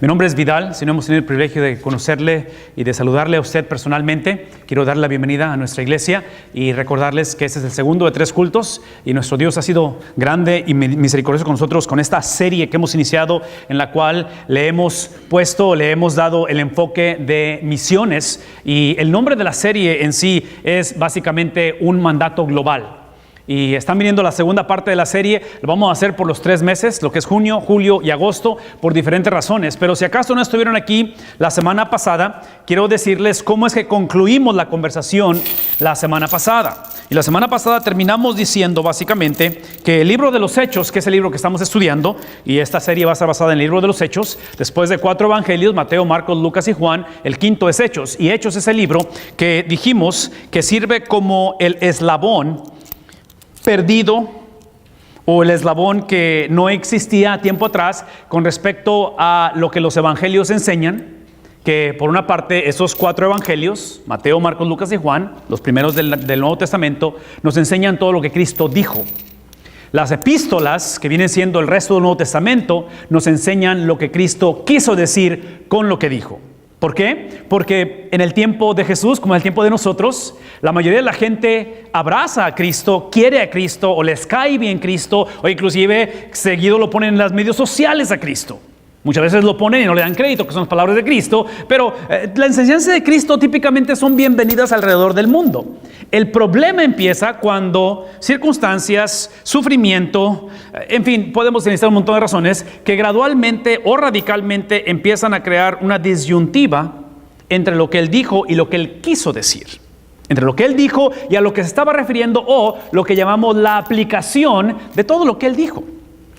Mi nombre es Vidal. Si no hemos tenido el privilegio de conocerle y de saludarle a usted personalmente, quiero darle la bienvenida a nuestra iglesia y recordarles que este es el segundo de 3 cultos y nuestro Dios ha sido grande y misericordioso con nosotros con esta serie que hemos iniciado, en la cual le hemos dado el enfoque de misiones, y el nombre de la serie en sí es básicamente un mandato global. Y están viniendo la segunda parte de la serie. Lo vamos a hacer por los 3 meses, lo que es junio, julio y agosto, por diferentes razones. Pero si acaso no estuvieron aquí la semana pasada, quiero decirles cómo es que concluimos la conversación la semana pasada. Y la semana pasada terminamos diciendo básicamente que el libro de los Hechos, que es el libro que estamos estudiando, y esta serie va a estar basada en el libro de los Hechos, después de 4 evangelios, Mateo, Marcos, Lucas y Juan, el quinto es Hechos. Y Hechos es el libro que dijimos que sirve como el eslabón perdido, o el eslabón que no existía tiempo atrás con respecto a lo que los evangelios enseñan. Que por una parte esos 4 evangelios, Mateo, Marcos, Lucas y Juan, los primeros del Nuevo Testamento, nos enseñan todo lo que Cristo dijo. Las epístolas, que vienen siendo el resto del Nuevo Testamento, nos enseñan lo que Cristo quiso decir con lo que dijo. ¿Por qué? Porque en el tiempo de Jesús, como en el tiempo de nosotros, la mayoría de la gente abraza a Cristo, quiere a Cristo, o les cae bien Cristo, o inclusive seguido lo ponen en las medios sociales a Cristo. Muchas veces lo ponen y no le dan crédito, que son las palabras de Cristo, pero la enseñanza de Cristo típicamente son bienvenidas alrededor del mundo. El problema empieza cuando circunstancias, sufrimiento, en fin, podemos necesitar un montón de razones que gradualmente o radicalmente empiezan a crear una disyuntiva entre lo que Él dijo y lo que Él quiso decir. Entre lo que Él dijo y a lo que se estaba refiriendo, o lo que llamamos la aplicación de todo lo que Él dijo.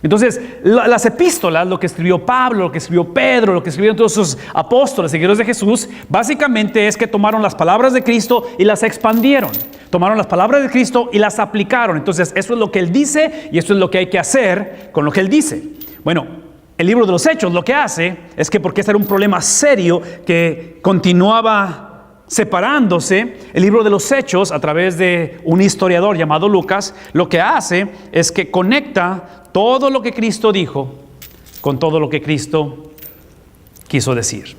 Entonces, las epístolas, lo que escribió Pablo, lo que escribió Pedro, lo que escribieron todos esos apóstoles, seguidores de Jesús, básicamente es que tomaron las palabras de Cristo y las expandieron. Tomaron las palabras de Cristo y las aplicaron. Entonces, eso es lo que Él dice y eso es lo que hay que hacer con lo que Él dice. Bueno, el libro de los Hechos lo que hace es que, porque este era un problema serio que continuaba separándose, el libro de los Hechos, a través de un historiador llamado Lucas, lo que hace es que conecta todo lo que Cristo dijo con todo lo que Cristo quiso decir.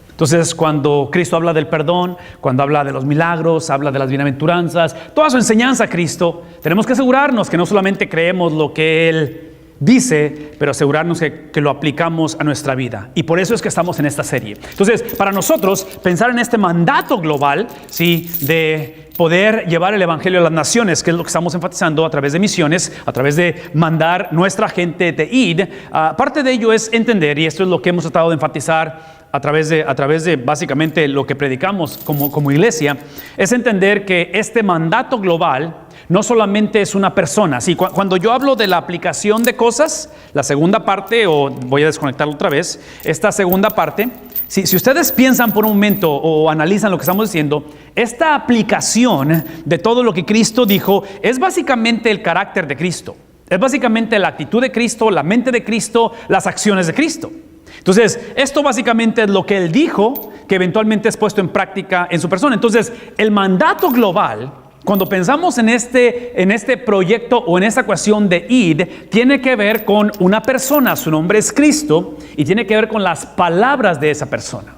Entonces, cuando Cristo habla del perdón, cuando habla de los milagros, habla de las bienaventuranzas, toda su enseñanza a Cristo, tenemos que asegurarnos que no solamente creemos lo que Él dice, pero asegurarnos que lo aplicamos a nuestra vida. Y por eso es que estamos en esta serie. Entonces, para nosotros, pensar en este mandato global, ¿sí?, de poder llevar el evangelio a las naciones, que es lo que estamos enfatizando a través de misiones, a través de mandar nuestra gente de ir. Parte de ello es entender, y esto es lo que hemos tratado de enfatizar a través de básicamente lo que predicamos como iglesia, es entender que este mandato global no solamente es una persona. Sí, cuando yo hablo de la aplicación de cosas, la segunda parte, o voy a desconectarlo otra vez, esta segunda parte, si ustedes piensan por un momento o analizan lo que estamos diciendo, esta aplicación de todo lo que Cristo dijo es básicamente el carácter de Cristo. Es básicamente la actitud de Cristo, la mente de Cristo, las acciones de Cristo. Entonces, esto básicamente es lo que Él dijo, que eventualmente es puesto en práctica en su persona. Entonces, el mandato global, cuando pensamos en este proyecto o en esta ecuación de id, tiene que ver con una persona, su nombre es Cristo, y tiene que ver con las palabras de esa persona.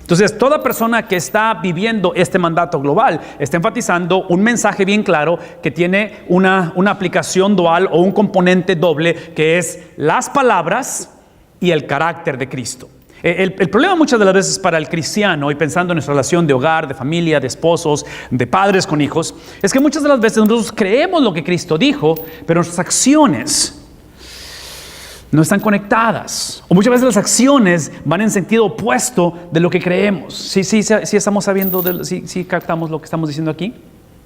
Entonces, toda persona que está viviendo este mandato global está enfatizando un mensaje bien claro que tiene una aplicación dual o un componente doble, que es las palabras y el carácter de Cristo. El problema muchas de las veces para el cristiano, y pensando en nuestra relación de hogar, de familia, de esposos, de padres con hijos, es que muchas de las veces nosotros creemos lo que Cristo dijo, pero nuestras acciones no están conectadas. O muchas veces las acciones van en sentido opuesto de lo que creemos. Sí estamos sabiendo, sí captamos lo que estamos diciendo aquí.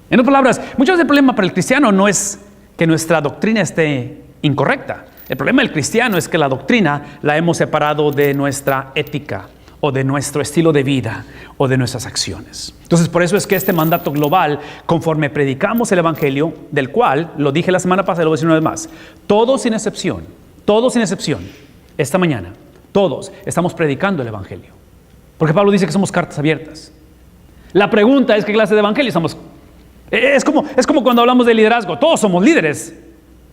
En otras palabras, muchas veces el problema para el cristiano no es que nuestra doctrina esté incorrecta. El problema del cristiano es que la doctrina la hemos separado de nuestra ética, o de nuestro estilo de vida, o de nuestras acciones. Entonces, por eso es que este mandato global, conforme predicamos el evangelio, del cual, lo dije la semana pasada y lo voy a decir una vez más, todos sin excepción, esta mañana, todos estamos predicando el evangelio. Porque Pablo dice que somos cartas abiertas. La pregunta es: ¿qué clase de evangelio estamos? Es como cuando hablamos de liderazgo. Todos somos líderes.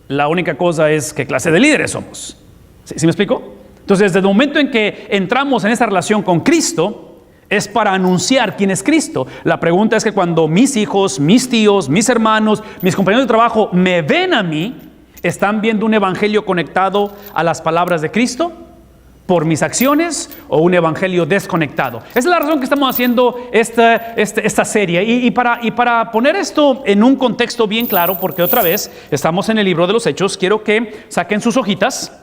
La única cosa es qué clase de líderes somos. ¿Sí me explico? Entonces, desde el momento en que entramos en esa relación con Cristo, es para anunciar quién es Cristo. La pregunta es que cuando mis hijos, mis tíos, mis hermanos, mis compañeros de trabajo me ven a mí, ¿están viendo un evangelio conectado a las palabras de Cristo por mis acciones o un evangelio desconectado? Esa es la razón que estamos haciendo esta serie. Y para poner esto en un contexto bien claro, porque otra vez estamos en el libro de los Hechos, quiero que saquen sus hojitas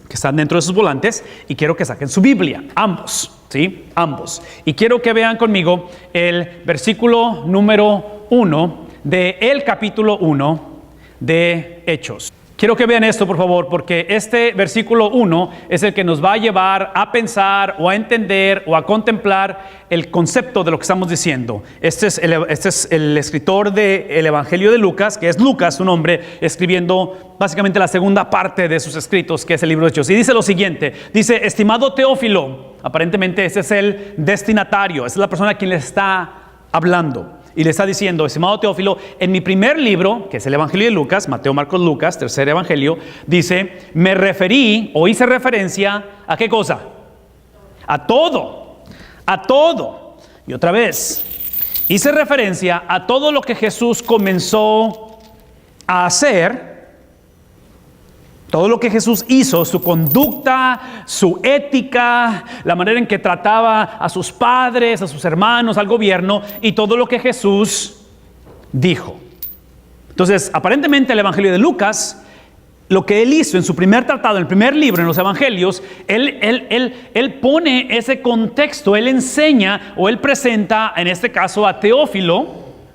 que están dentro de sus volantes y quiero que saquen su Biblia, ambos, ¿sí? Ambos. Y quiero que vean conmigo el versículo número 1 del capítulo 1 de Hechos. Quiero que vean esto, por favor, porque este versículo 1 es el que nos va a llevar a pensar o a entender o a contemplar el concepto de lo que estamos diciendo. Este es el escritor del Evangelio de Lucas, que es Lucas, un hombre, escribiendo básicamente la segunda parte de sus escritos, que es el libro de Hechos. Y dice lo siguiente, dice: estimado Teófilo, aparentemente ese es el destinatario, esa es la persona a quien le está hablando. Y le está diciendo: estimado Teófilo, en mi primer libro, que es el Evangelio de Lucas, Mateo, Marcos, Lucas, tercer evangelio, dice, me referí o hice referencia ¿a qué cosa? A todo, a todo. Y otra vez, hice referencia a todo lo que Jesús comenzó a hacer. Todo lo que Jesús hizo, su conducta, su ética, la manera en que trataba a sus padres, a sus hermanos, al gobierno, y todo lo que Jesús dijo. Entonces, aparentemente el Evangelio de Lucas, lo que él hizo en su primer tratado, en el primer libro, en los Evangelios, él pone ese contexto, él enseña o él presenta, en este caso a Teófilo,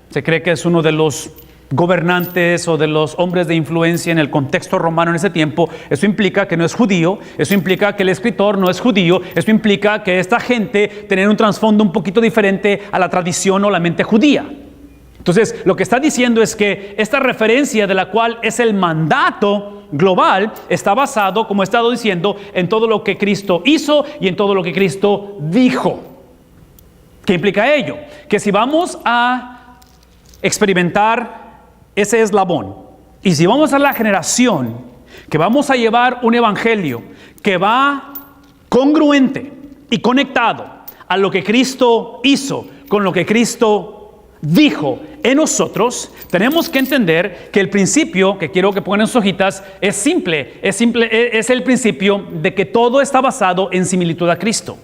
se cree que es uno de los gobernantes o de los hombres de influencia en el contexto romano en ese tiempo. Eso implica que no es judío, eso implica que el escritor no es judío, eso implica que esta gente tenía un trasfondo un poquito diferente a la tradición o la mente judía. Entonces, lo que está diciendo es que esta referencia, de la cual es el mandato global, está basado, como he estado diciendo, en todo lo que Cristo hizo y en todo lo que Cristo dijo. ¿Qué implica ello? Que si vamos a experimentar ese eslabón, y si vamos a la generación que vamos a llevar un evangelio que va congruente y conectado a lo que Cristo hizo con lo que Cristo dijo en nosotros, tenemos que entender que el principio, que quiero que pongan en sus hojitas, es simple, es el principio de que todo está basado en similitud a Cristo.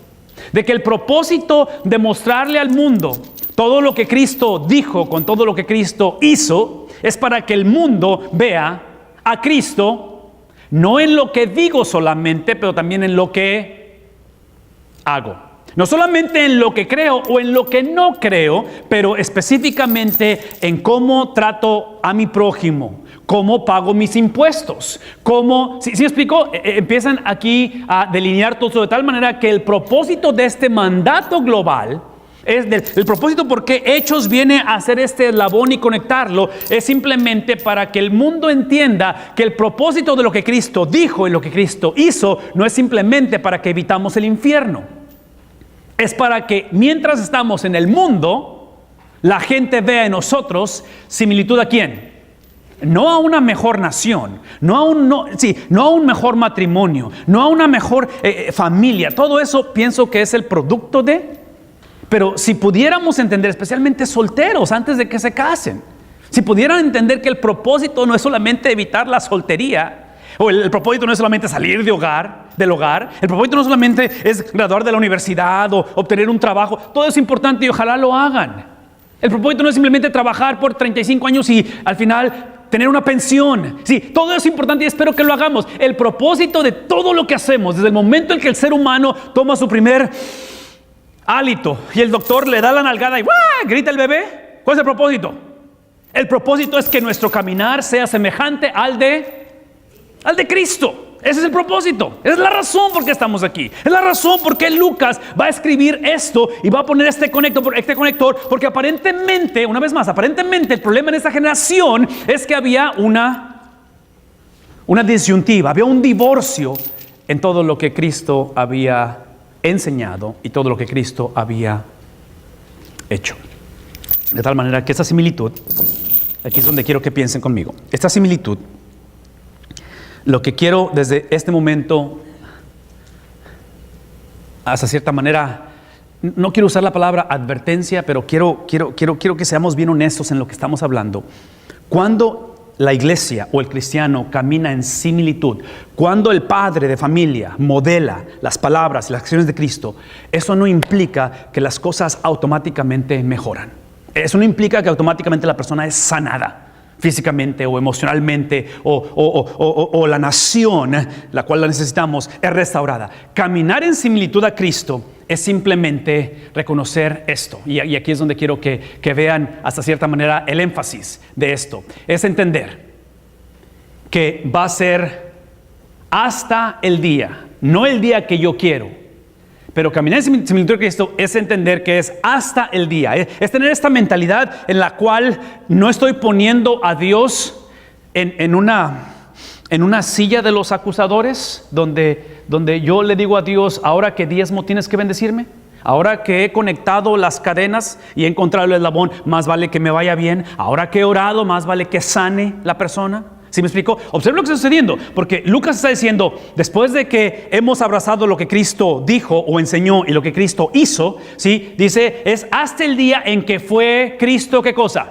De que el propósito de mostrarle al mundo todo lo que Cristo dijo con todo lo que Cristo hizo es para que el mundo vea a Cristo no en lo que digo solamente, pero también en lo que hago. No solamente en lo que creo o en lo que no creo, pero específicamente en cómo trato a mi prójimo, cómo pago mis impuestos, cómo, ¿sí me explico? Empiezan aquí a delinear todo de tal manera que el propósito de este mandato global es el propósito por qué Hechos viene a hacer este eslabón y conectarlo, es simplemente para que el mundo entienda que el propósito de lo que Cristo dijo y lo que Cristo hizo no es simplemente para que evitamos el infierno. Es para que mientras estamos en el mundo, la gente vea en nosotros similitud ¿a quién? No a una mejor nación, no a un mejor matrimonio, no a una mejor familia. Todo eso pienso que es el producto de... Pero si pudiéramos entender, especialmente solteros antes de que se casen, si pudieran entender que el propósito no es solamente evitar la soltería, o el propósito no es solamente salir del hogar, el propósito no solamente es graduar de la universidad o obtener un trabajo, todo es importante y ojalá lo hagan. El propósito no es simplemente trabajar por 35 años y al final tener una pensión. Sí, todo es importante y espero que lo hagamos. El propósito de todo lo que hacemos, desde el momento en que el ser humano toma su primer hálito y el doctor le da la nalgada y ¡guau!, grita el bebé. ¿Cuál es el propósito? El propósito es que nuestro caminar sea semejante al de Cristo. Ese es el propósito. Esa es la razón por qué estamos aquí. Es la razón por qué Lucas va a escribir esto y va a poner este conector, porque aparentemente, una vez más, aparentemente el problema en esta generación es que había una disyuntiva, había un divorcio en todo lo que Cristo había enseñado y todo lo que Cristo había hecho. De tal manera que esta similitud, aquí es donde quiero que piensen conmigo, esta similitud, lo que quiero desde este momento hasta cierta manera, no quiero usar la palabra advertencia, pero quiero que seamos bien honestos en lo que estamos hablando. Cuando la iglesia o el cristiano camina en similitud, cuando el padre de familia modela las palabras y las acciones de Cristo, eso no implica que las cosas automáticamente mejoran. Eso no implica que automáticamente la persona es sanada físicamente o emocionalmente, o la nación, la cual la necesitamos, es restaurada. Caminar en similitud a Cristo es simplemente reconocer esto. Y aquí es donde quiero que vean hasta cierta manera el énfasis de esto. Es entender que va a ser hasta el día, no el día que yo quiero. Pero caminar en similitud a Cristo es entender que es hasta el día. Es tener esta mentalidad en la cual no estoy poniendo a Dios en una silla de los acusadores, donde yo le digo a Dios, ahora que diezmo tienes que bendecirme. Ahora que he conectado las cadenas y he encontrado el eslabón, más vale que me vaya bien. Ahora que he orado, más vale que sane la persona. ¿Sí me explico? Observen lo que está sucediendo, porque Lucas está diciendo, después de que hemos abrazado lo que Cristo dijo o enseñó y lo que Cristo hizo, ¿sí? Dice, es hasta el día en que fue Cristo, ¿qué cosa?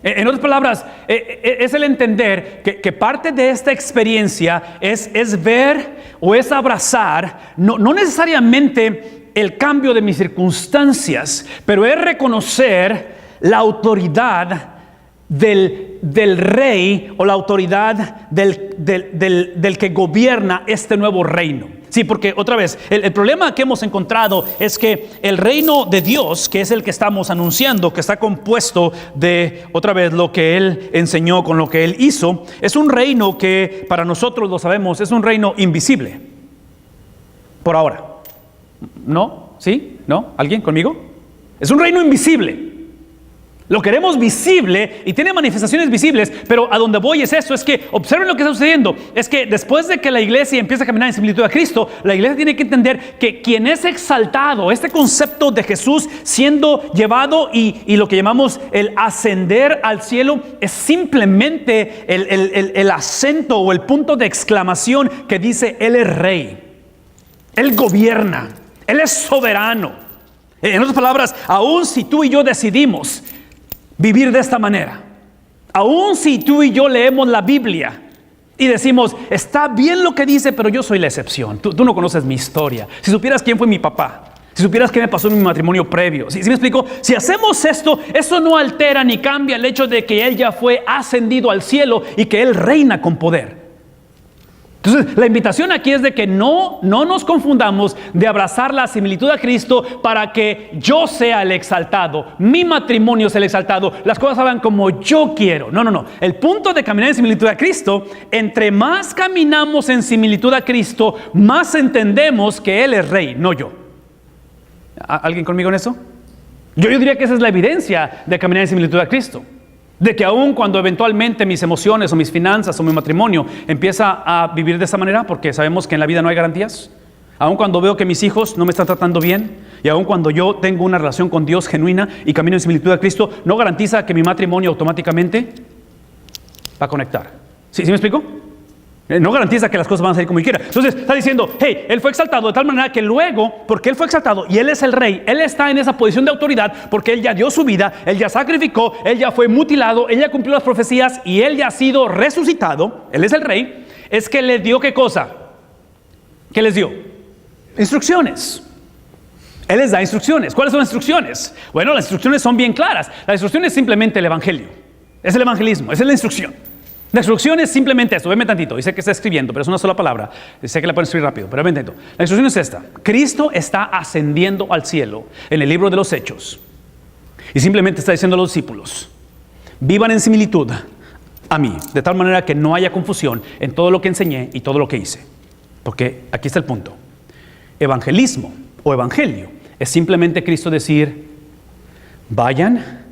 En otras palabras, es el entender que parte de esta experiencia es ver o es abrazar, no necesariamente el cambio de mis circunstancias, pero es reconocer la autoridad del rey o la autoridad del que gobierna este nuevo reino. Sí, porque otra vez, el problema que hemos encontrado es que el reino de Dios, que es el que estamos anunciando, que está compuesto de, otra vez, lo que Él enseñó con lo que Él hizo, es un reino que para nosotros lo sabemos, es un reino invisible. Por ahora. ¿No? ¿Sí? ¿No? ¿Alguien conmigo? Es un reino invisible. Lo queremos visible y tiene manifestaciones visibles, pero a donde voy es esto, es que observen lo que está sucediendo. Es que después de que la iglesia empieza a caminar en similitud a Cristo, la iglesia tiene que entender que quien es exaltado, este concepto de Jesús siendo llevado y lo que llamamos el ascender al cielo, es simplemente el acento o el punto de exclamación que dice Él es rey, Él gobierna, Él es soberano. En otras palabras, aun si tú y yo decidimos vivir de esta manera, aun si tú y yo leemos la Biblia y decimos, está bien lo que dice, pero yo soy la excepción, tú no conoces mi historia, si supieras quién fue mi papá, si supieras qué me pasó en mi matrimonio previo, ¿sí me explico? Si hacemos esto, eso no altera ni cambia el hecho de que Él ya fue ascendido al cielo y que Él reina con poder. Entonces, la invitación aquí es de que no nos confundamos de abrazar la similitud a Cristo para que yo sea el exaltado, mi matrimonio sea el exaltado, las cosas hagan como yo quiero. No. El punto de caminar en similitud a Cristo, entre más caminamos en similitud a Cristo, más entendemos que Él es rey, no yo. ¿Alguien conmigo en eso? Yo diría que esa es la evidencia de caminar en similitud a Cristo. De que aun cuando eventualmente mis emociones o mis finanzas o mi matrimonio empieza a vivir de esa manera, porque sabemos que en la vida no hay garantías, aun cuando veo que mis hijos no me están tratando bien, y aun cuando yo tengo una relación con Dios genuina y camino en similitud a Cristo, no garantiza que mi matrimonio automáticamente va a conectar. ¿Sí me explico? No garantiza que las cosas van a salir como yo quiera. Entonces está diciendo, hey, Él fue exaltado de tal manera que luego, porque Él fue exaltado y Él es el rey, Él está en esa posición de autoridad porque Él ya dio su vida, Él ya sacrificó, Él ya fue mutilado, Él ya cumplió las profecías y Él ya ha sido resucitado, Él es el rey. Es que les dio ¿qué cosa? ¿Qué les dio? Instrucciones. Él les da instrucciones. ¿Cuáles son las instrucciones? Bueno, las instrucciones son bien claras. La instrucción es simplemente el evangelio. Es el evangelismo, esa es la instrucción. La instrucción es simplemente esto. Veme tantito, dice que está escribiendo, pero es una sola palabra. Sé que la pueden escribir rápido, pero ven tantito. La instrucción es esta. Cristo está ascendiendo al cielo en el libro de los Hechos. Y simplemente está diciendo a los discípulos, vivan en similitud a mí, de tal manera que no haya confusión en todo lo que enseñé y todo lo que hice. Porque aquí está el punto. Evangelismo o evangelio es simplemente Cristo decir, vayan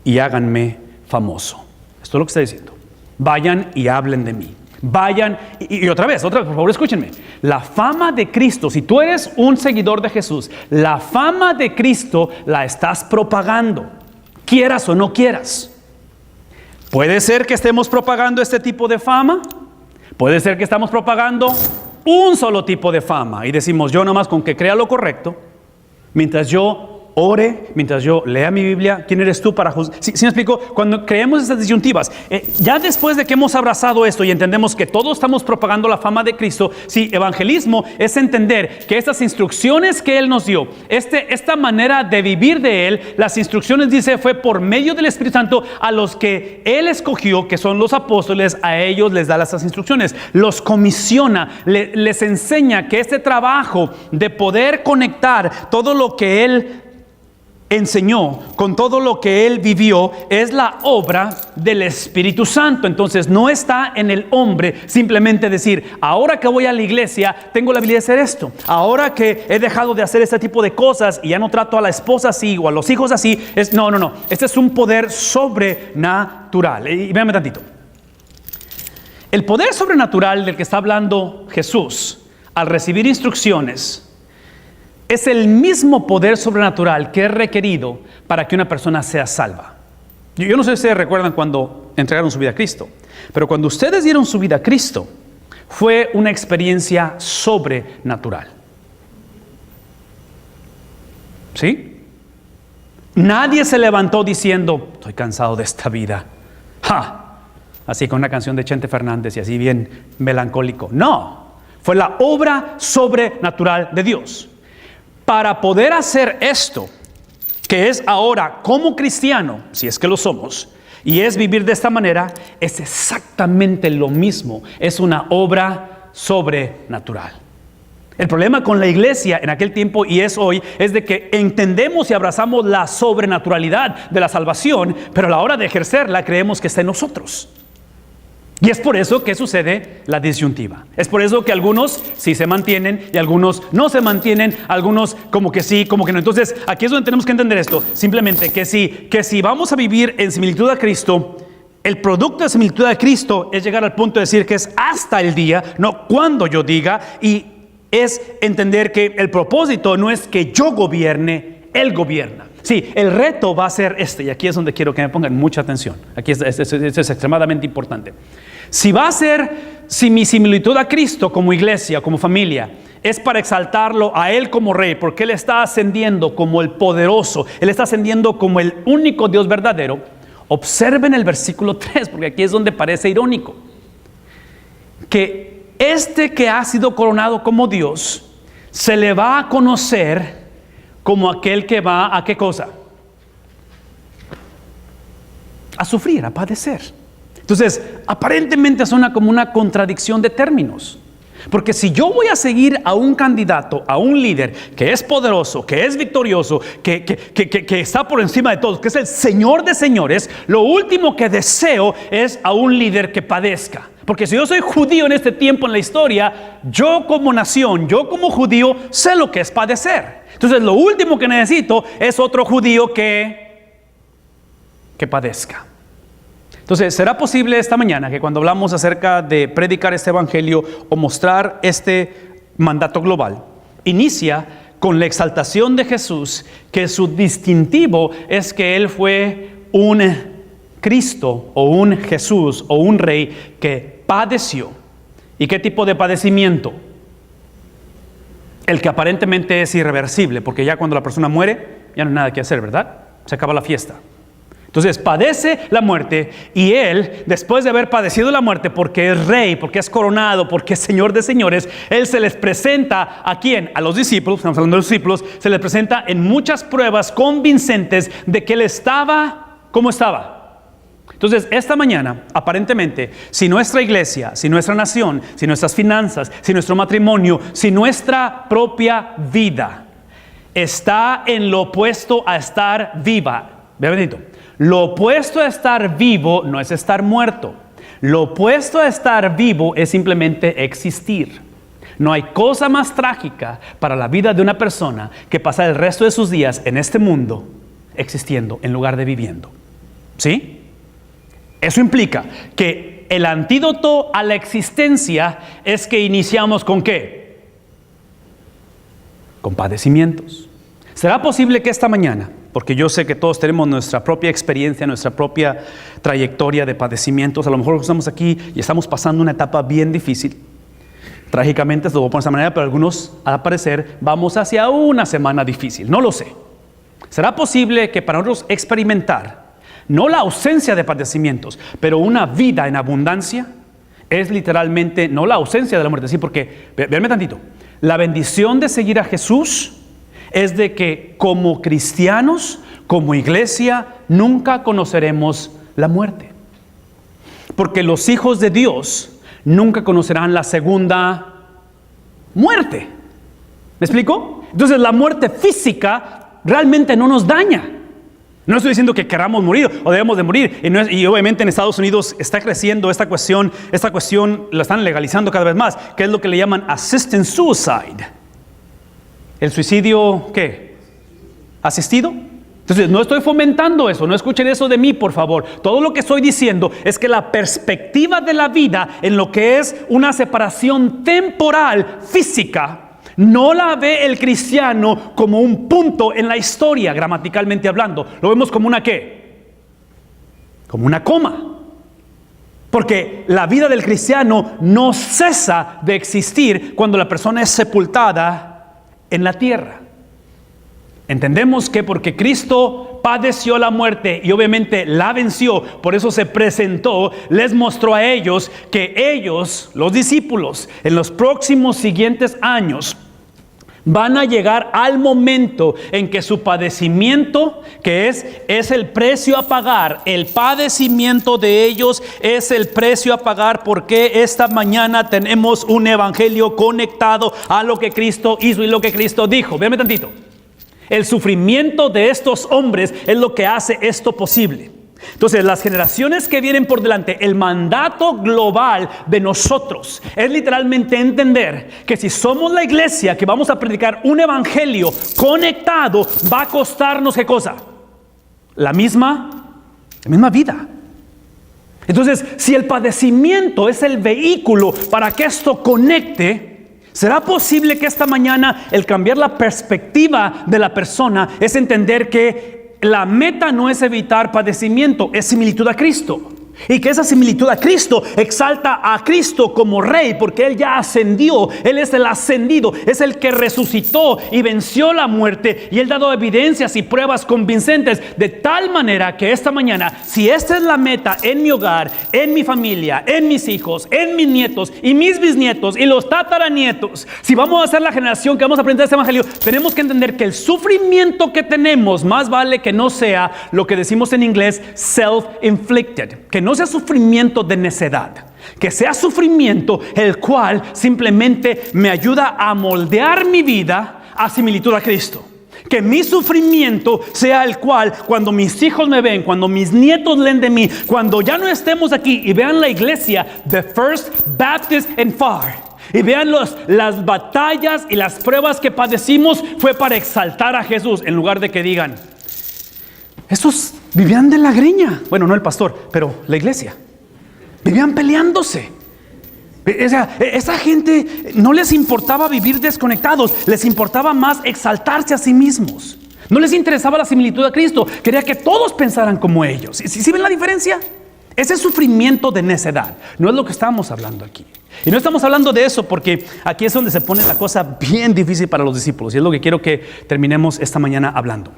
y háganme famoso. Esto es lo que está diciendo. Vayan y hablen de mí. Vayan y otra vez, por favor escúchenme. La fama de Cristo, si tú eres un seguidor de Jesús, la fama de Cristo la estás propagando, quieras o no quieras. Puede ser que estemos propagando este tipo de fama, puede ser que estamos propagando un solo tipo de fama y decimos, yo nomás con que crea lo correcto, mientras yo ore, mientras yo lea mi Biblia, ¿quién eres tú para juzgar? ¿Sí me explico? Cuando creemos estas disyuntivas, ya después de que hemos abrazado esto y entendemos que todos estamos propagando la fama de Cristo, sí, evangelismo es entender que estas instrucciones que Él nos dio, esta manera de vivir de Él, las instrucciones, dice, fue por medio del Espíritu Santo a los que Él escogió, que son los apóstoles, a ellos les da estas instrucciones, los comisiona, les enseña que este trabajo de poder conectar todo lo que Él enseñó con todo lo que Él vivió es la obra del Espíritu Santo. Entonces no está en el hombre simplemente decir, ahora que voy a la iglesia tengo la habilidad de hacer esto, ahora que he dejado de hacer este tipo de cosas y ya no trato a la esposa así o a los hijos así, no, este es un poder sobrenatural. Y véanme tantito, el poder sobrenatural del que está hablando Jesús al recibir instrucciones es el mismo poder sobrenatural que es requerido para que una persona sea salva. Yo no sé si ustedes recuerdan cuando entregaron su vida a Cristo, pero cuando ustedes dieron su vida a Cristo, fue una experiencia sobrenatural. ¿Sí? Nadie se levantó diciendo, estoy cansado de esta vida. Así con una canción de Chente Fernández y así bien melancólico. No, fue la obra sobrenatural de Dios. Para poder hacer esto, que es ahora como cristiano, si es que lo somos, y es vivir de esta manera, es exactamente lo mismo. Es una obra sobrenatural. El problema con la iglesia en aquel tiempo y es hoy, es de que entendemos y abrazamos la sobrenaturalidad de la salvación, pero a la hora de ejercerla creemos que está en nosotros. Y es por eso que sucede la disyuntiva. Es por eso que algunos sí se mantienen y algunos no se mantienen, algunos como que sí, como que no. Entonces, aquí es donde tenemos que entender esto. Simplemente que si vamos a vivir en similitud a Cristo, el producto de similitud a Cristo es llegar al punto de decir que es hasta el día, no cuando yo diga, y es entender que el propósito no es que yo gobierne, Él gobierna. Sí, el reto va a ser y aquí es donde quiero que me pongan mucha atención. Aquí esto es extremadamente importante. Si va a ser, si mi similitud a Cristo como iglesia, como familia, es para exaltarlo a Él como Rey, porque Él está ascendiendo como el poderoso, Él está ascendiendo como el único Dios verdadero. Observen el versículo 3, porque aquí es donde parece irónico. Que que ha sido coronado como Dios, se le va a conocer como aquel que va a ¿qué cosa? A sufrir, a padecer. Entonces, aparentemente suena como una contradicción de términos. Porque si yo voy a seguir a un candidato, a un líder que es poderoso, que es victorioso, que está por encima de todos, que es el Señor de señores, lo último que deseo es a un líder que padezca. Porque si yo soy judío en este tiempo en la historia, yo como nación, yo como judío, sé lo que es padecer. Entonces lo último que necesito es otro judío que padezca. Entonces, ¿será posible esta mañana que cuando hablamos acerca de predicar este evangelio o mostrar este mandato global, inicia con la exaltación de Jesús, que su distintivo es que Él fue un Cristo o un Jesús o un Rey que padeció? ¿Y qué tipo de padecimiento? El que aparentemente es irreversible, porque ya cuando la persona muere, ya no hay nada que hacer, ¿verdad? Se acaba la fiesta. Entonces padece la muerte y Él, después de haber padecido la muerte, porque es Rey, porque es coronado, porque es Señor de señores, Él se les presenta ¿a quién? A los discípulos, estamos hablando de los discípulos, se les presenta en muchas pruebas convincentes de que Él estaba, ¿cómo estaba? Entonces, esta mañana, aparentemente, si nuestra iglesia, si nuestra nación, si nuestras finanzas, si nuestro matrimonio, si nuestra propia vida está en lo opuesto a estar viva, vea bendito. Lo opuesto a estar vivo no es estar muerto. Lo opuesto a estar vivo es simplemente existir. No hay cosa más trágica para la vida de una persona que pasar el resto de sus días en este mundo existiendo en lugar de viviendo. ¿Sí? Eso implica que el antídoto a la existencia es que iniciamos ¿con qué? Con padecimientos. ¿Será posible que esta mañana, porque yo sé que todos tenemos nuestra propia experiencia, nuestra propia trayectoria de padecimientos, a lo mejor estamos aquí y estamos pasando una etapa bien difícil, Trágicamente, se lo voy a poner de esa manera, pero algunos, al parecer, vamos hacia una semana difícil. No lo sé. ¿Será posible que para nosotros experimentar, no la ausencia de padecimientos, pero una vida en abundancia, es literalmente no la ausencia de la muerte? Sí, porque, véanme tantito, la bendición de seguir a Jesús es de que como cristianos, como iglesia, nunca conoceremos la muerte. Porque los hijos de Dios nunca conocerán la segunda muerte. ¿Me explico? Entonces la muerte física realmente no nos daña. No estoy diciendo que queramos morir o debemos de morir. Y obviamente en Estados Unidos está creciendo esta cuestión la están legalizando cada vez más, que es lo que le llaman assisted suicide. ¿El suicidio qué? ¿Asistido? Entonces no estoy fomentando eso, no escuchen eso de mí, por favor. Todo lo que estoy diciendo es que la perspectiva de la vida en lo que es una separación temporal, física, no la ve el cristiano como un punto en la historia, gramaticalmente hablando. Lo vemos como una ¿qué? Como una coma. Porque la vida del cristiano no cesa de existir cuando la persona es sepultada en la tierra. Entendemos que porque Cristo padeció la muerte y obviamente la venció, por eso se presentó, les mostró a ellos que ellos, los discípulos, en los próximos siguientes años, van a llegar al momento en que su padecimiento, que es el precio a pagar, el padecimiento de ellos es el precio a pagar, porque esta mañana tenemos un evangelio conectado a lo que Cristo hizo y lo que Cristo dijo. Véanme tantito. El sufrimiento de estos hombres es lo que hace esto posible. Entonces, las generaciones que vienen por delante, el mandato global de nosotros es literalmente entender que si somos la iglesia que vamos a predicar un evangelio conectado, va a costarnos ¿qué cosa? La misma vida. Entonces, si el padecimiento es el vehículo para que esto conecte, ¿será posible que esta mañana el cambiar la perspectiva de la persona es entender que la meta no es evitar padecimiento, es similitud a Cristo? Y que esa similitud a Cristo exalta a Cristo como Rey, porque Él ya ascendió, Él es el ascendido, es el que resucitó y venció la muerte, y Él ha dado evidencias y pruebas convincentes, de tal manera que esta mañana, si esta es la meta en mi hogar, en mi familia, en mis hijos, en mis nietos y mis bisnietos y los tataranietos, si vamos a ser la generación que vamos a aprender este evangelio, tenemos que entender que el sufrimiento que tenemos más vale que no sea lo que decimos en inglés self-inflicted, que no sea sufrimiento de necedad, que sea sufrimiento el cual simplemente me ayuda a moldear mi vida a similitud a Cristo. Que mi sufrimiento sea el cual, cuando mis hijos me ven, cuando mis nietos leen de mí, cuando ya no estemos aquí y vean la iglesia, The First Baptist in Far, y vean las batallas y las pruebas que padecimos, fue para exaltar a Jesús, en lugar de que digan: estos vivían de la greña. Bueno, no el pastor, pero la iglesia. Vivían peleándose. O sea, esa gente no les importaba vivir desconectados, les importaba más exaltarse a sí mismos. No les interesaba la similitud a Cristo, quería que todos pensaran como ellos. ¿Sí ven la diferencia? Ese sufrimiento de necedad no es lo que estamos hablando aquí. Y no estamos hablando de eso porque aquí es donde se pone la cosa bien difícil para los discípulos, y es lo que quiero que terminemos esta mañana hablando.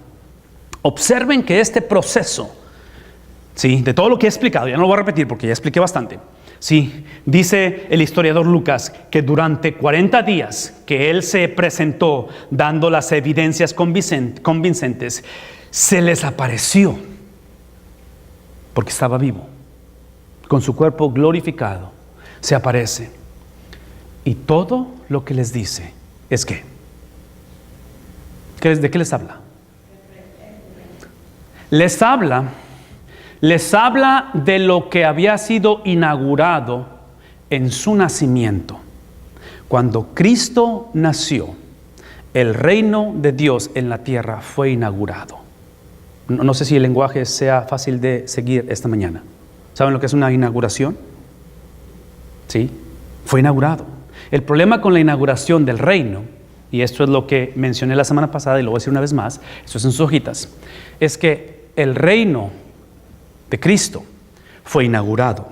Observen que este proceso, ¿sí?, de todo lo que he explicado, ya no lo voy a repetir porque ya expliqué bastante. Sí, dice el historiador Lucas que durante 40 días que él se presentó dando las evidencias convincentes, se les apareció porque estaba vivo, con su cuerpo glorificado, se aparece. Y todo lo que les dice es ¿de qué les habla? Les habla de lo que había sido inaugurado en su nacimiento. Cuando Cristo nació, el reino de Dios en la tierra fue inaugurado. No sé si el lenguaje sea fácil de seguir esta mañana. ¿Saben lo que es una inauguración? Sí, fue inaugurado. El problema con la inauguración del reino, y esto es lo que mencioné la semana pasada y lo voy a decir una vez más, esto es en sus hojitas, es que el reino de Cristo fue inaugurado.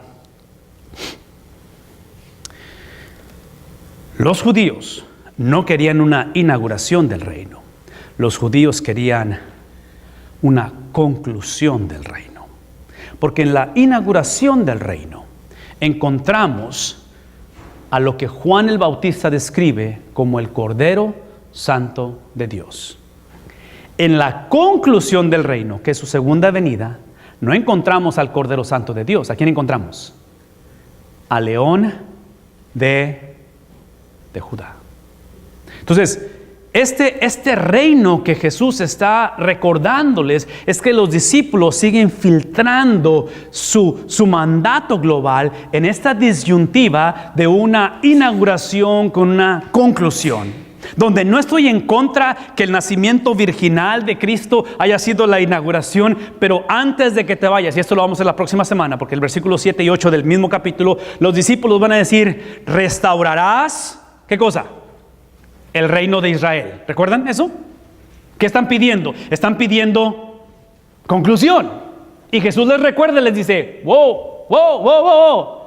Los judíos no querían una inauguración del reino. Los judíos querían una conclusión del reino. Porque en la inauguración del reino encontramos a lo que Juan el Bautista describe como el Cordero Santo de Dios. En la conclusión del reino, que es su segunda venida, no encontramos al Cordero Santo de Dios. ¿A quién encontramos? Al León de Judá. Entonces, este reino que Jesús está recordándoles es que los discípulos siguen filtrando su mandato global en esta disyuntiva de una inauguración con una conclusión. Donde no estoy en contra que el nacimiento virginal de Cristo haya sido la inauguración, pero antes de que te vayas, y esto lo vamos a hacer la próxima semana, porque el versículo 7 y 8 del mismo capítulo, los discípulos van a decir, restaurarás, ¿qué cosa? El reino de Israel. ¿Recuerdan eso? ¿Qué están pidiendo? Están pidiendo conclusión. Y Jesús les recuerda y les dice, wow.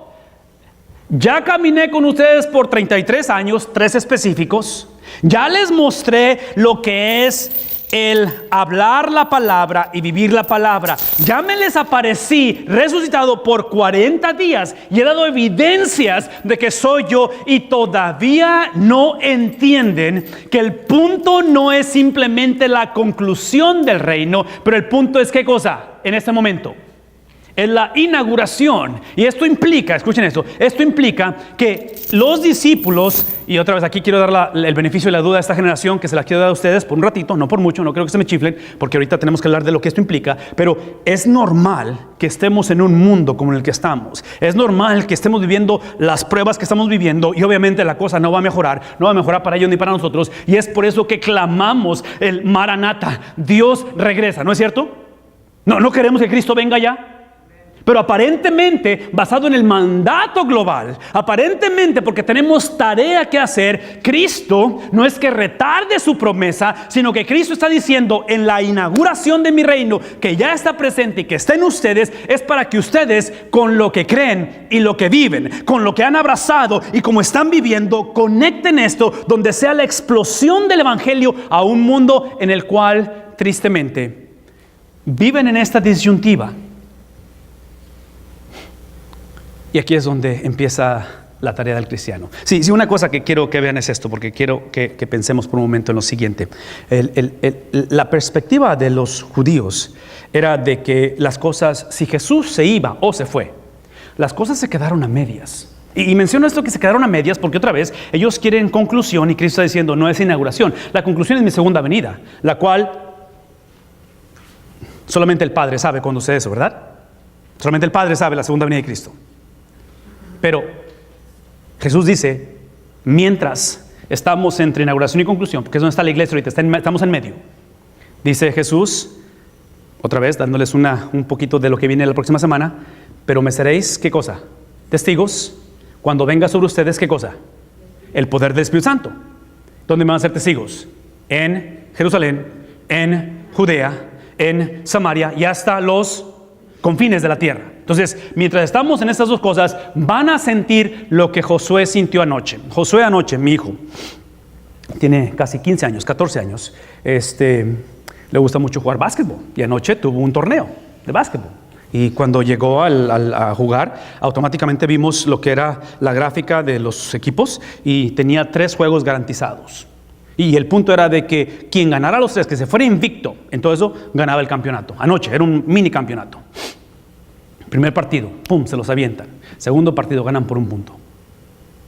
Ya caminé con ustedes por 33 años, 3 específicos. Ya les mostré lo que es el hablar la palabra y vivir la palabra. Ya me les aparecí resucitado por 40 días y he dado evidencias de que soy yo, y todavía no entienden que el punto no es simplemente la conclusión del reino, pero el punto es ¿qué cosa? En este momento es la inauguración. Y esto implica, escuchen esto, esto implica que los discípulos, y otra vez aquí quiero dar el beneficio de la duda a esta generación, que se la quiero dar a ustedes por un ratito, no por mucho, no creo que se me chiflen, porque ahorita tenemos que hablar de lo que esto implica, pero es normal que estemos en un mundo como el que estamos. Es normal que estemos viviendo las pruebas que estamos viviendo, y obviamente la cosa no va a mejorar para ellos ni para nosotros, y es por eso que clamamos el Maranata, Dios regresa, ¿no es cierto? No queremos que Cristo venga ya. Pero aparentemente, basado en el mandato global, aparentemente porque tenemos tarea que hacer, Cristo no es que retarde su promesa, sino que Cristo está diciendo en la inauguración de mi reino, que ya está presente y que está en ustedes, es para que ustedes, con lo que creen y lo que viven, con lo que han abrazado y como están viviendo, conecten esto donde sea la explosión del evangelio a un mundo en el cual, tristemente, viven en esta disyuntiva. Y aquí es donde empieza la tarea del cristiano. Sí, una cosa que quiero que vean es esto, porque quiero que pensemos por un momento en lo siguiente. La perspectiva de los judíos era de que las cosas, si Jesús se iba o se fue, las cosas se quedaron a medias. Y menciono esto que se quedaron a medias porque otra vez ellos quieren conclusión y Cristo está diciendo no es inauguración. La conclusión es mi segunda venida, la cual solamente el Padre sabe cuándo sucede eso, ¿verdad? Solamente el Padre sabe la segunda venida de Cristo. Pero Jesús dice, mientras estamos entre inauguración y conclusión, porque es donde está la iglesia ahorita, estamos en medio. Dice Jesús, otra vez dándoles un poquito de lo que viene la próxima semana, pero me seréis, ¿qué cosa? Testigos, cuando venga sobre ustedes, ¿qué cosa? El poder del Espíritu Santo. ¿Dónde me van a ser testigos? En Jerusalén, en Judea, en Samaria y hasta los confines de la tierra. Entonces, mientras estamos en estas dos cosas, van a sentir lo que Josué sintió anoche. Josué anoche, mi hijo, tiene casi 15 años, 14 años, le gusta mucho jugar básquetbol y anoche tuvo un torneo de básquetbol. Y cuando llegó a jugar, automáticamente vimos lo que era la gráfica de los equipos y tenía 3 juegos garantizados. Y el punto era de que quien ganara los 3, que se fuera invicto en todo eso, ganaba el campeonato. Anoche era un mini campeonato. Primer partido, pum, se los avientan. Segundo partido, ganan por 1 punto.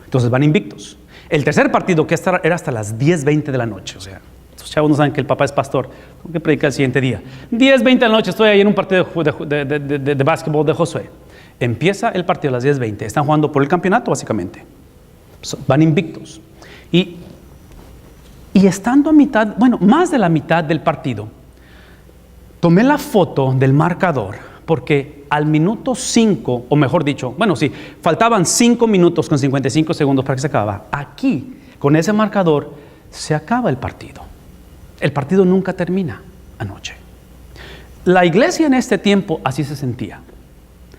Entonces van invictos. El tercer partido, que era hasta las 10:20 de la noche. O sea, estos chavos no saben que el papá es pastor. Tengo que predicar el siguiente día. 10:20 de la noche, estoy ahí en un partido de básquetbol de Josué. Empieza el partido a las 10:20. Están jugando por el campeonato, básicamente. Van invictos. Y estando a mitad, más de la mitad del partido, tomé la foto del marcador. Porque al minuto 5, o mejor dicho, faltaban 5 minutos con 55 segundos para que se acabara. Aquí, con ese marcador, se acaba el partido. El partido nunca termina anoche. La iglesia en este tiempo así se sentía.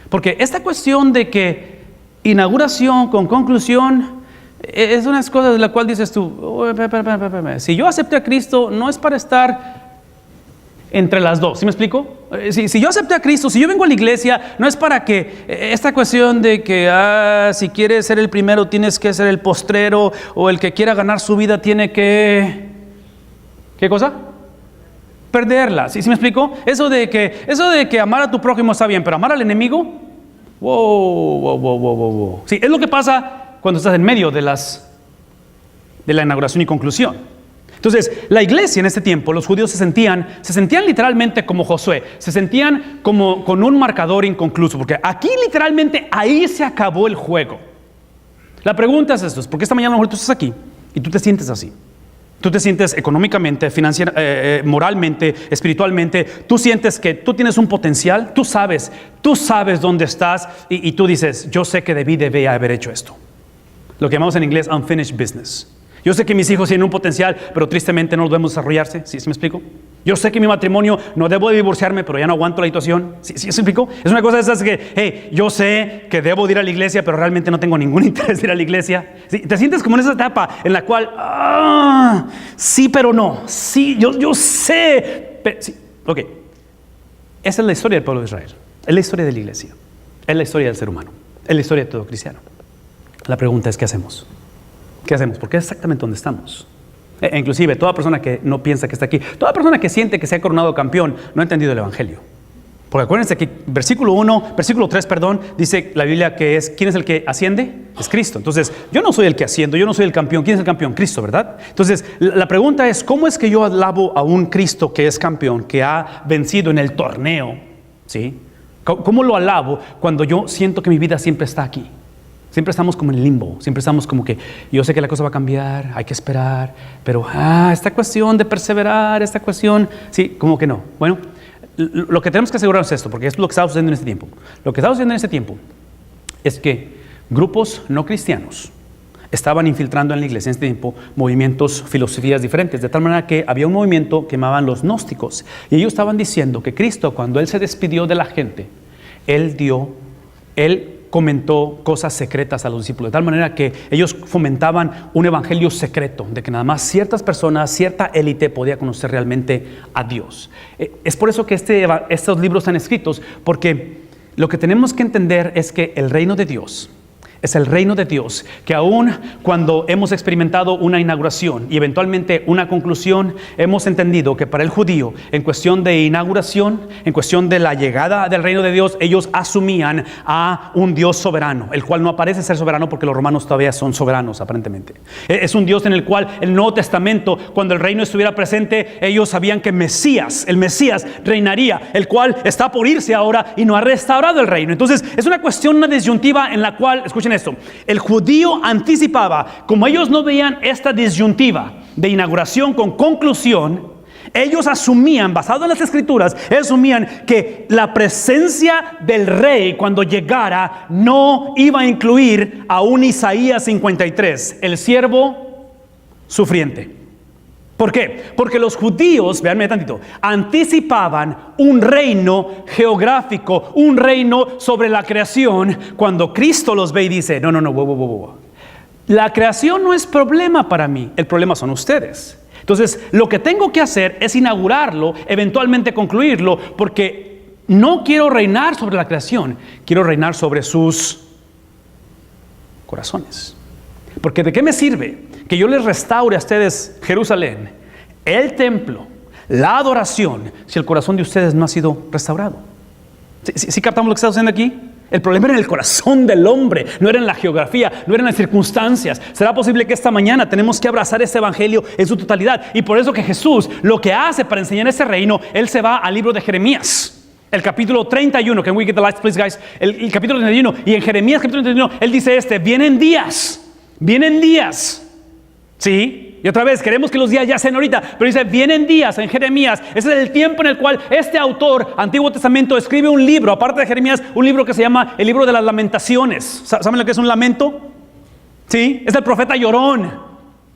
Porque esta cuestión de que inauguración con conclusión, Es una cosa de la cual dices tú, "Oh, espera. Si yo acepté a Cristo, no es para estar entre las dos". ¿Sí me explico? Si yo acepté a Cristo, si yo vengo a la iglesia, no es para que esta cuestión de que si quieres ser el primero tienes que ser el postrero, o el que quiera ganar su vida tiene que... ¿Qué cosa? Perderla. ¿Sí me explico? Eso de que amar a tu prójimo está bien, pero amar al enemigo, wow. Sí, es lo que pasa cuando estás en medio de la inauguración y conclusión. Entonces, la iglesia en este tiempo, los judíos se sentían literalmente como Josué, se sentían como con un marcador inconcluso, porque aquí literalmente ahí se acabó el juego. La pregunta es esto, porque esta mañana a lo mejor tú estás aquí y tú te sientes así. Tú te sientes económicamente, moralmente, espiritualmente, tú sientes que tú tienes un potencial, tú sabes dónde estás y tú dices, yo sé que debí haber hecho esto. Lo que llamamos en inglés unfinished business. Yo sé que mis hijos tienen un potencial, pero tristemente no los vemos desarrollarse. ¿Sí me explico? Yo sé que mi matrimonio, no debo de divorciarme, pero ya no aguanto la situación. ¿Sí me explico? Es una cosa de esas que, hey, yo sé que debo de ir a la iglesia, pero realmente no tengo ningún interés de ir a la iglesia. ¿Sí? Te sientes como en esa etapa en la cual, sí, pero no. Sí, yo sé. Pero, sí. Ok. Esa es la historia del pueblo de Israel. Es la historia de la iglesia. Es la historia del ser humano. Es la historia de todo cristiano. La pregunta es, ¿qué hacemos? ¿Qué hacemos? Porque es exactamente donde estamos. Inclusive, toda persona que no piensa que está aquí, toda persona que siente que se ha coronado campeón, no ha entendido el evangelio. Porque acuérdense que versículo 3, dice la Biblia que ¿quién es el que asciende? Es Cristo. Entonces, yo no soy el que asciendo, yo no soy el campeón. ¿Quién es el campeón? Cristo, ¿verdad? Entonces, la pregunta es, ¿cómo es que yo alabo a un Cristo que es campeón, que ha vencido en el torneo? ¿Sí? ¿Cómo lo alabo cuando yo siento que mi vida siempre está aquí? Siempre estamos como en limbo, siempre estamos como que yo sé que la cosa va a cambiar, hay que esperar, pero esta cuestión de perseverar, esta cuestión, sí, como que no. Bueno, lo que tenemos que asegurarnos es esto, porque es lo que está sucediendo en este tiempo. Lo que está sucediendo en este tiempo es que grupos no cristianos estaban infiltrando en la iglesia en este tiempo movimientos, filosofías diferentes, de tal manera que había un movimiento que llamaban los gnósticos, y ellos estaban diciendo que Cristo, cuando Él se despidió de la gente, Él comentó cosas secretas a los discípulos, de tal manera que ellos fomentaban un evangelio secreto, de que nada más ciertas personas, cierta élite podía conocer realmente a Dios. Es por eso que estos libros están escritos, porque lo que tenemos que entender es que el reino de Dios es el reino de Dios, que aún cuando hemos experimentado una inauguración y eventualmente una conclusión, hemos entendido que para el judío, en cuestión de inauguración, en cuestión de la llegada del reino de Dios, ellos asumían a un Dios soberano, el cual no parece ser soberano porque los romanos todavía son soberanos aparentemente. Es un Dios en el cual el Nuevo Testamento, cuando el reino estuviera presente, ellos sabían que el Mesías reinaría, el cual está por irse ahora y no ha restaurado el reino. Entonces es una cuestión, una disyuntiva en la cual, escuchen esto, el judío anticipaba, como ellos no veían esta disyuntiva de inauguración con conclusión, ellos asumían, basado en las escrituras, asumían que la presencia del rey cuando llegara no iba a incluir a un Isaías 53, el siervo sufriente. ¿Por qué? Porque los judíos, véanme tantito, anticipaban un reino geográfico, un reino sobre la creación, cuando Cristo los ve y dice, no. La creación no es problema para mí, el problema son ustedes. Entonces, lo que tengo que hacer es inaugurarlo, eventualmente concluirlo, porque no quiero reinar sobre la creación, quiero reinar sobre sus corazones. Porque ¿de qué me sirve que yo les restaure a ustedes Jerusalén, el templo, la adoración, si el corazón de ustedes no ha sido restaurado? ¿Sí captamos lo que está sucediendo aquí? El problema era en el corazón del hombre, no era en la geografía, no eran las circunstancias. ¿Será posible que esta mañana tenemos que abrazar este evangelio en su totalidad? Y por eso que Jesús lo que hace para enseñar ese reino, Él se va al libro de Jeremías. El capítulo 31, can we get the lights please guys? El capítulo 31, y en Jeremías capítulo 31, Él dice vienen días, ¿sí? Y otra vez, queremos que los días ya sean ahorita, pero dice, vienen días en Jeremías. Ese es el tiempo en el cual este autor, Antiguo Testamento, escribe un libro, aparte de Jeremías, un libro que se llama el libro de las lamentaciones. ¿Saben lo que es un lamento? ¿Sí? Es el profeta llorón.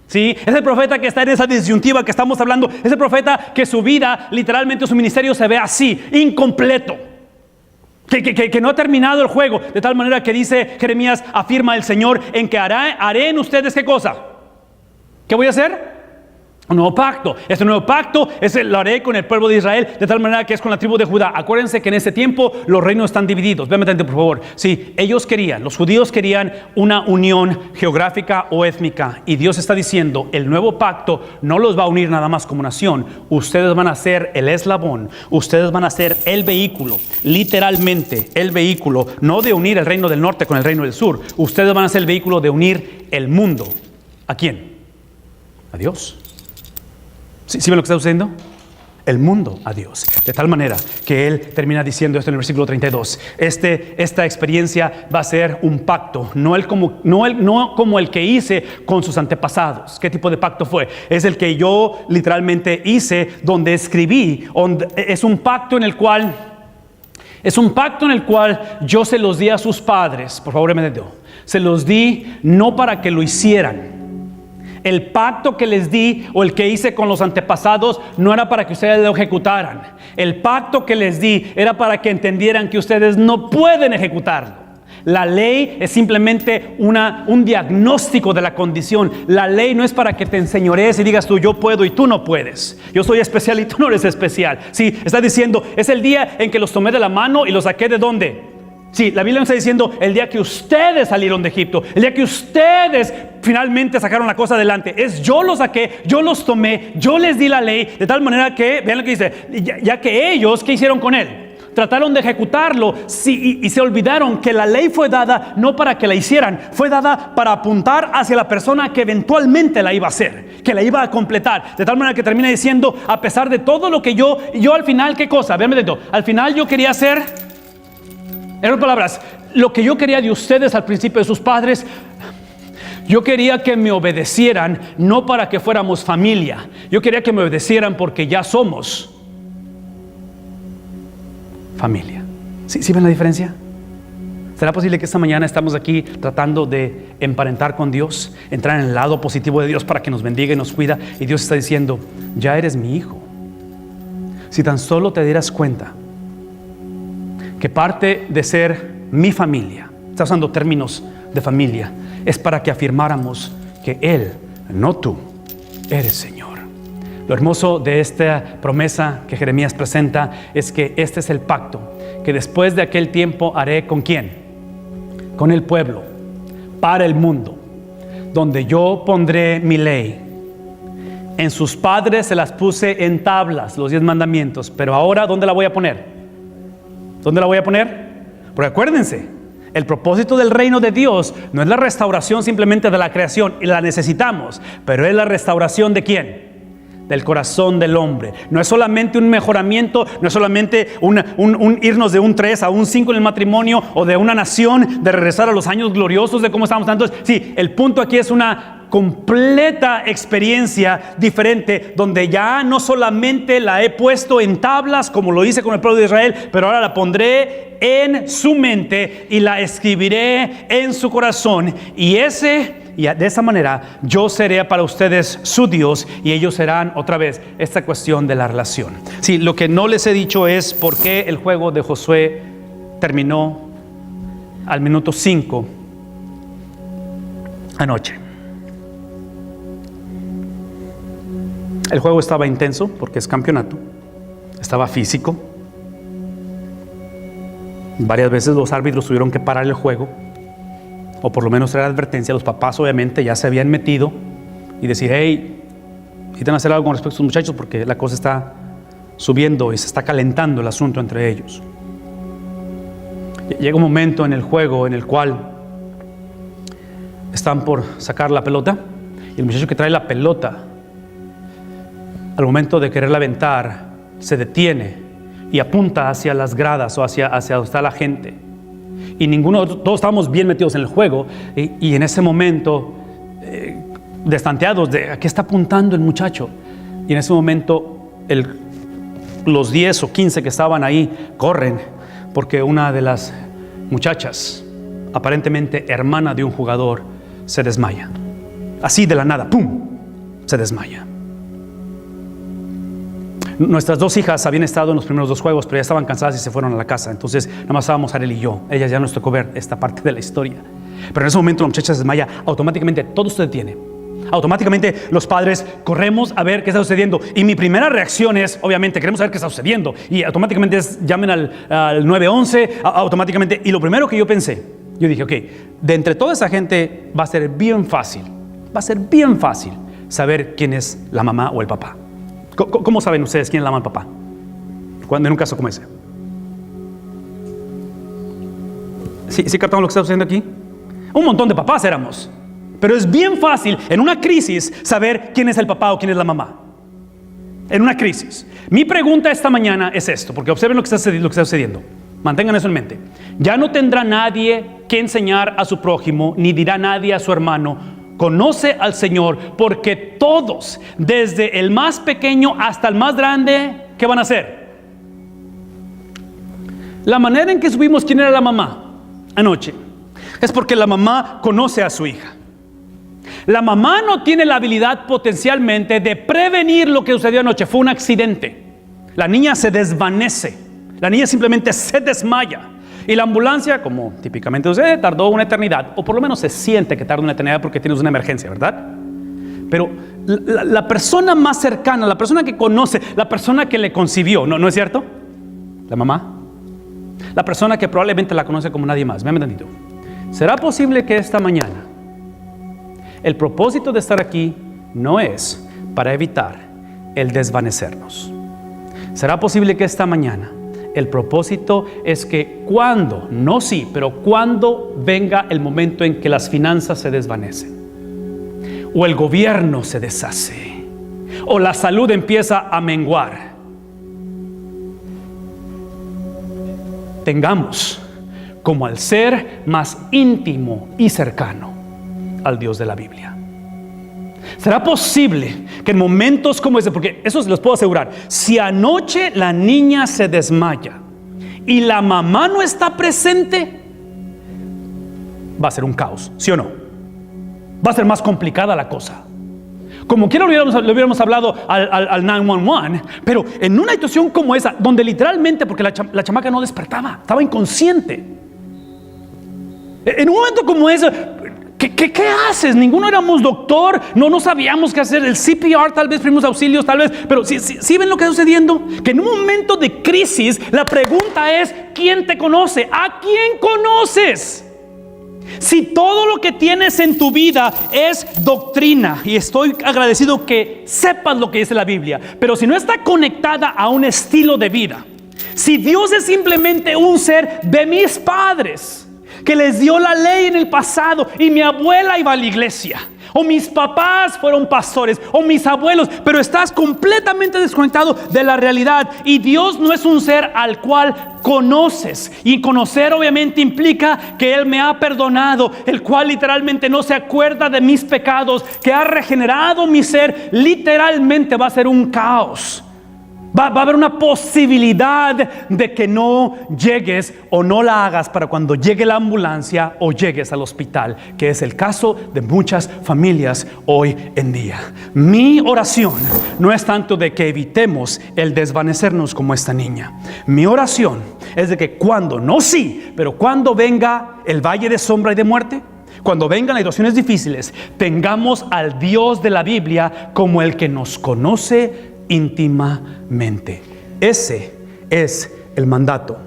¿Sí? Es el profeta que está en esa disyuntiva que estamos hablando. Es el profeta que su vida, literalmente su ministerio se ve así, incompleto. que no ha terminado el juego, de tal manera que dice Jeremías, afirma el Señor, en que haré en ustedes ¿qué cosa? ¿Qué voy a hacer? Un nuevo pacto. Este nuevo pacto lo haré con el pueblo de Israel, de tal manera que es con la tribu de Judá. Acuérdense que en ese tiempo los reinos están divididos. Véanme tanto, por favor. Sí, los judíos querían una unión geográfica o étnica, y Dios está diciendo, el nuevo pacto no los va a unir nada más como nación. Ustedes van a ser el eslabón, ustedes van a ser el vehículo, literalmente el vehículo, no de unir el reino del norte con el reino del sur. Ustedes van a ser el vehículo de unir el mundo. ¿A quién? A Dios. ¿Sí ven lo que está sucediendo? El mundo a Dios. De tal manera que Él termina diciendo esto en el versículo 32. Esta experiencia va a ser un pacto, no como el que hice con sus antepasados. ¿Qué tipo de pacto fue? Es el que yo literalmente hice, donde escribí. Es un pacto en el cual yo se los di a sus padres. Por favor, me detengo. Se los di no para que lo hicieran. El pacto que les di o el que hice con los antepasados no era para que ustedes lo ejecutaran. El pacto que les di era para que entendieran que ustedes no pueden ejecutarlo. La ley es simplemente un diagnóstico de la condición. La ley no es para que te enseñorees y digas tú, yo puedo y tú no puedes. Yo soy especial y tú no eres especial. Sí, está diciendo, es el día en que los tomé de la mano y los saqué ¿de dónde? Sí, la Biblia nos está diciendo el día que ustedes salieron de Egipto, el día que ustedes finalmente sacaron la cosa adelante. Yo los saqué, yo los tomé, yo les di la ley, de tal manera que, vean lo que dice, ya que ellos, ¿qué hicieron con él? Trataron de ejecutarlo y se olvidaron que la ley fue dada no para que la hicieran, fue dada para apuntar hacia la persona que eventualmente la iba a hacer, que la iba a completar. De tal manera que termina diciendo, a pesar de todo lo que yo al final, ¿qué cosa? Véanme dentro. Al final yo quería hacer, en otras palabras, lo que yo quería de ustedes al principio de sus padres, yo quería que me obedecieran, no para que fuéramos familia. Yo quería que me obedecieran porque ya somos familia. ¿Sí ven la diferencia? ¿Será posible que esta mañana estamos aquí tratando de emparentar con Dios, entrar en el lado positivo de Dios para que nos bendiga y nos cuida? Y Dios está diciendo, ya eres mi hijo. Si tan solo te dieras cuenta que parte de ser mi familia, está usando términos de familia, es para que afirmáramos que Él, no tú, eres Señor. Lo hermoso de esta promesa que Jeremías presenta es que este es el pacto que después de aquel tiempo haré ¿con quién? Con el pueblo, para el mundo, donde yo pondré mi ley. En sus padres se las puse en tablas, los 10 mandamientos, pero ahora ¿dónde la voy a poner? ¿Dónde la voy a poner? Porque acuérdense, el propósito del reino de Dios no es la restauración simplemente de la creación, y la necesitamos, pero es la restauración ¿de quién? Del corazón del hombre. No es solamente un mejoramiento, no es solamente un irnos de un 3 a un 5 en el matrimonio, o de una nación de regresar a los años gloriosos de cómo estábamos. Entonces, sí, el punto aquí es una completa experiencia diferente, donde ya no solamente la he puesto en tablas como lo hice con el pueblo de Israel, pero ahora la pondré en su mente y la escribiré en su corazón, y de esa manera yo seré para ustedes su Dios y ellos serán, otra vez, esta cuestión de la relación. Sí, lo que no les he dicho es por qué el juego de Josué terminó al minuto 5 anoche. El juego estaba intenso porque es campeonato, estaba físico. Varias veces los árbitros tuvieron que parar el juego, o por lo menos traer advertencia. Los papás obviamente ya se habían metido y decir, hey, necesitan hacer algo con respecto a sus muchachos porque la cosa está subiendo y se está calentando el asunto entre ellos. Llega un momento en el juego en el cual están por sacar la pelota y el muchacho que trae la pelota, al momento de quererla aventar, se detiene y apunta hacia las gradas o hacia donde está la gente. Y todos estábamos bien metidos en el juego, y en ese momento, destanteados de a qué está apuntando el muchacho. Y en ese momento, los 10 o 15 que estaban ahí corren, porque una de las muchachas, aparentemente hermana de un jugador, se desmaya. Así de la nada, ¡pum!, se desmaya. Nuestras dos hijas habían estado en los primeros dos juegos, pero ya estaban cansadas y se fueron a la casa. Entonces, nada más estábamos Ariel y yo. Ellas ya nos tocó ver esta parte de la historia. Pero en ese momento la muchacha se desmaya. Automáticamente todo se detiene. Automáticamente los padres corremos a ver qué está sucediendo. Y mi primera reacción es, obviamente, queremos saber qué está sucediendo. Y automáticamente es, llamen al 911, automáticamente. Y lo primero que yo pensé, yo dije, ok, de entre toda esa gente va a ser bien fácil saber quién es la mamá o el papá. ¿Cómo saben ustedes quién es la mamá o el papá? Cuando en un caso como ese. ¿Sí captamos lo que está sucediendo aquí? Un montón de papás éramos. Pero es bien fácil en una crisis saber quién es el papá o quién es la mamá. En una crisis. Mi pregunta esta mañana es esto, porque observen lo que está sucediendo. Mantengan eso en mente. Ya no tendrá nadie que enseñar a su prójimo, ni dirá nadie a su hermano, conoce al Señor, porque todos, desde el más pequeño hasta el más grande, ¿qué van a hacer? La manera en que supimos quién era la mamá anoche es porque la mamá conoce a su hija. La mamá no tiene la habilidad potencialmente de prevenir lo que sucedió anoche. Fue un accidente. La niña se desvanece. La niña simplemente se desmaya. Y la ambulancia, como típicamente sucede, tardó una eternidad. O por lo menos se siente que tarda una eternidad porque tienes una emergencia, ¿verdad? Pero la persona más cercana, la persona que conoce, la persona que le concibió, ¿no es cierto? La mamá. La persona que probablemente la conoce como nadie más. Véanme tantito. ¿Será posible que esta mañana el propósito de estar aquí no es para evitar el desvanecernos? ¿Será posible que esta mañana el propósito es que cuando, no sí, pero cuando venga el momento en que las finanzas se desvanecen, o el gobierno se deshace, o la salud empieza a menguar, tengamos como al ser más íntimo y cercano al Dios de la Biblia? ¿Será posible que en momentos como ese, porque eso se los puedo asegurar, si anoche la niña se desmaya y la mamá no está presente, va a ser un caos, ¿sí o no? Va a ser más complicada la cosa. Como quiera le hubiéramos hablado al 911, pero en una situación como esa, donde literalmente, porque la chamaca no despertaba, estaba inconsciente. En un momento como ese, ¿qué haces? Ninguno éramos doctor, no sabíamos qué hacer. El CPR, tal vez, primeros auxilios, tal vez. Pero ¿sí ven lo que está sucediendo? Que en un momento de crisis, la pregunta es, ¿quién te conoce? ¿A quién conoces? Si todo lo que tienes en tu vida es doctrina, y estoy agradecido que sepas lo que dice la Biblia, pero si no está conectada a un estilo de vida, si Dios es simplemente un ser de mis padres, que les dio la ley en el pasado, y mi abuela iba a la iglesia, o mis papás fueron pastores, o mis abuelos, pero estás completamente desconectado de la realidad, y Dios no es un ser al cual conoces, y conocer obviamente implica que Él me ha perdonado, el cual literalmente no se acuerda de mis pecados, que ha regenerado mi ser. Literalmente va a ser un caos. Va a haber una posibilidad de que no llegues o no la hagas para cuando llegue la ambulancia o llegues al hospital, que es el caso de muchas familias hoy en día. Mi oración no es tanto de que evitemos el desvanecernos como esta niña. Mi oración es de que cuando, no sí, pero cuando venga el valle de sombra y de muerte, cuando vengan las situaciones difíciles, tengamos al Dios de la Biblia como el que nos conoce íntimamente. Ese es el mandato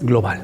global.